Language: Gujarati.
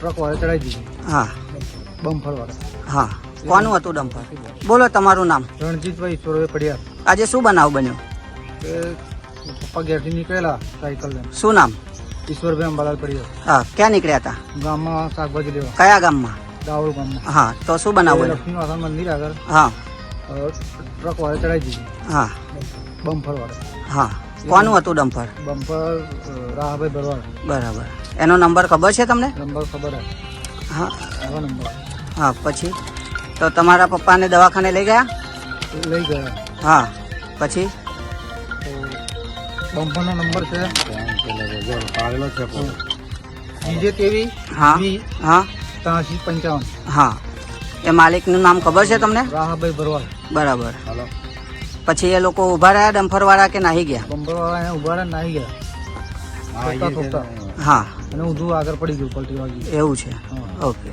ટ્રક વાળે ચડાવી દીધી હા બમ્ફર વાળા. હા કોનું હતું ડમ્પર? બોલો તમારું નામ. રણજીતભાઈ ઈશ્વરભાઈ પડિયાર. આજે શું બનાવ બન્યો? કે પપ્પા ઘેરથી નીકળેલા સાયકલ લઈને. શું નામ? ઈશ્વરભાઈ અંબાલાલ પડિયાર. હા ક્યાં નીકળ્યા હતા? ગામમાં શાકભાજી લેવા. કયા ગામમાં? દાવલ ગામમાં. હા તો શું બનાવ બન્યો? લક્ષ્મી માતા મંદિર આગળ હા ટ્રક વાળે ચડાવી દીધી હા બમ્ફર વાળે. હા કોનું હતું ડમ્પર? બમ્ફર રાહભાઈ ભરવાડ. બરાબર. એનો નંબર ખબર છે તમને? નંબર ખબર હે. હા આવો નંબર હા પછી તો તમારા પપ્પાને દવાખાને લઈ ગયા? લઈ ગયા. હા પછી તો બમ્ફરનો નંબર છે DJ તેવી હા હા 8355. હા એ માલિકનું નામ ખબર છે તમને? રાહભાઈ ભરવાડ. બરાબર. પછી એ લોકો ઉભા રહ્યા ડમ્ફર વાળા કે નાહી ગયા? બમ્ફર વાળા અહીંયા ઉભા રહ્યા નાહી ગયા. ઠોકતા ઠોકતા હા અને ઊંધું આગળ પડી ગયું પલટી વાગી. એવું છે. હા. ઓકે.